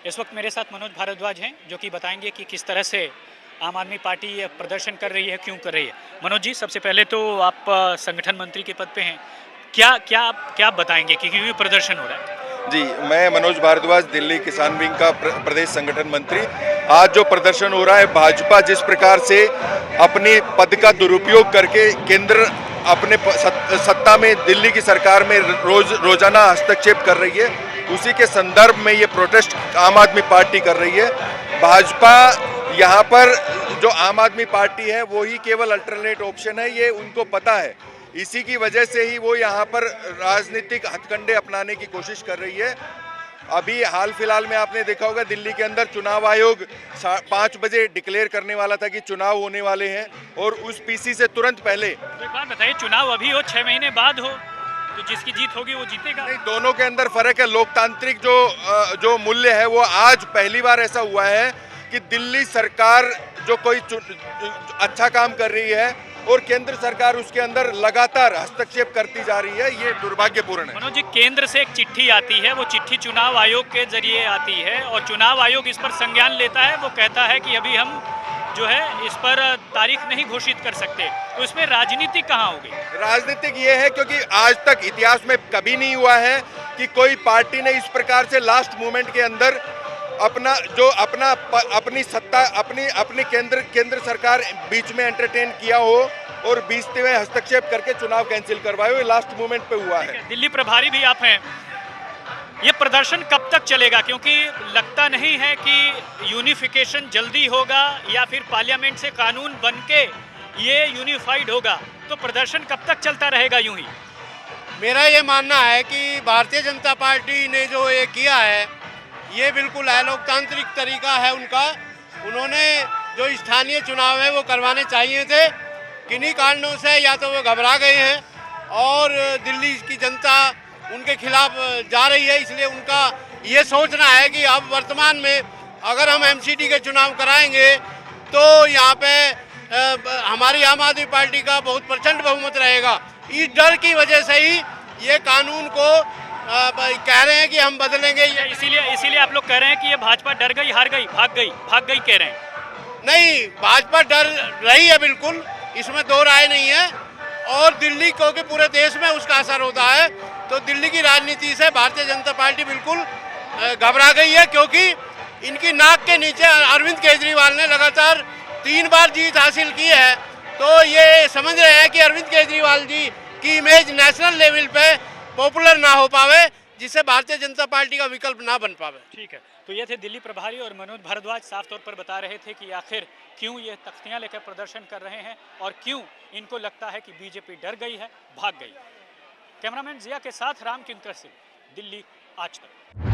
इस वक्त मेरे साथ मनोज भारद्वाज हैं जो कि बताएंगे कि किस तरह से आम आदमी पार्टी ये प्रदर्शन कर रही है, क्यों कर रही है। मनोज जी, सबसे पहले तो आप संगठन मंत्री के पद पे हैं, क्या बताएंगे कि क्यों ये प्रदर्शन हो रहा है? जी, मैं मनोज भारद्वाज, दिल्ली किसान विंग का प्रदेश संगठन मंत्री। आज जो प्रदर्शन हो रहा है, भाजपा जिस प्रकार से अपने पद का दुरुपयोग करके केंद्र अपने सत्ता में दिल्ली की सरकार में रोजाना हस्तक्षेप कर रही है, उसी के संदर्भ में ये प्रोटेस्ट आम आदमी पार्टी कर रही है। भाजपा यहाँ पर जो आम आदमी पार्टी है वो ही केवल अल्टरनेट ऑप्शन है, ये उनको पता है। इसी की वजह से ही वो यहाँ पर राजनीतिक हथकंडे अपनाने की कोशिश कर रही है। अभी हाल फिलहाल में आपने देखा होगा, दिल्ली के अंदर चुनाव आयोग 5 बजे डिक्लेयर करने वाला था कि चुनाव होने वाले हैं, और उस पीसी से तुरंत पहले। तो एक बात बताइए, चुनाव अभी हो 6 महीने बाद हो, तो जिसकी जीत होगी वो जीतेगा? नहीं, दोनों के अंदर फर्क है। लोकतांत्रिक जो मूल्य है वो आज पहली बार ऐसा हुआ है कि दिल्ली सरकार जो कोई अच्छा काम कर रही है और केंद्र सरकार उसके अंदर लगातार हस्तक्षेप करती जा रही है, ये दुर्भाग्यपूर्ण है। मनोज जी, केंद्र से एक चिट्ठी आती है, वो चिट्ठी चुनाव आयोग के जरिए आती है और चुनाव आयोग इस पर संज्ञान लेता है। वो कहता है कि अभी हम जो है इस पर तारीख नहीं घोषित कर सकते। तो इसमें राजनीति कहाँ होगी? राजनीतिक ये है क्योंकि आज तक इतिहास में कभी नहीं हुआ है कि कोई पार्टी ने इस प्रकार से लास्ट मोमेंट के अंदर अपनी सत्ता अपनी केंद्र सरकार बीच में एंटरटेन किया हो और बीचते हुए हस्तक्षेप करके चुनाव कैंसिल करवाए हो। लास्ट मोमेंट पे हुआ है। दिल्ली प्रभारी भी आप हैं, ये प्रदर्शन कब तक चलेगा? क्योंकि लगता नहीं है कि यूनिफिकेशन जल्दी होगा या फिर पार्लियामेंट से कानून बनके ये यूनिफाइड होगा। तो प्रदर्शन कब तक चलता रहेगा यूं ही? मेरा ये मानना है कि भारतीय जनता पार्टी ने जो ये किया है, ये बिल्कुल अलोकतांत्रिक तरीका है उनका। उन्होंने जो स्थानीय चुनाव है वो करवाने चाहिए थे, किन्हीं कारणों से या तो वो घबरा गए हैं और दिल्ली की जनता उनके खिलाफ जा रही है। इसलिए उनका ये सोचना है कि अब वर्तमान में अगर हम एमसीडी के चुनाव कराएंगे तो यहाँ पे हमारी आम आदमी पार्टी का बहुत प्रचंड बहुमत रहेगा। इस डर की वजह से ही ये कानून को कह रहे हैं कि हम बदलेंगे। इसीलिए आप लोग कह रहे हैं कि ये भाजपा डर गई, हार गई, भाग गई कह रहे हैं? नहीं, भाजपा डर रही है बिल्कुल, इसमें दो राय नहीं है। और दिल्ली क्योंकि पूरे देश में उसका असर होता है, तो दिल्ली की राजनीति से भारतीय जनता पार्टी बिल्कुल घबरा गई है, क्योंकि इनकी नाक के नीचे अरविंद केजरीवाल ने लगातार 3 बार जीत हासिल की है। तो ये समझ रहे हैं कि अरविंद केजरीवाल जी की इमेज नेशनल लेवल पे पॉपुलर ना हो पावे, जिससे भारतीय जनता पार्टी का विकल्प ना बन पावे। ठीक है, तो ये थे दिल्ली प्रभारी और मनोज भारद्वाज साफ तौर पर बता रहे थे कि आखिर क्यों ये तख्तियां लेकर प्रदर्शन कर रहे हैं और क्यों इनको लगता है कि बीजेपी डर गई है, भाग गई। कैमरामैन जिया के साथ राम किंकर सिंह, दिल्ली आज तक।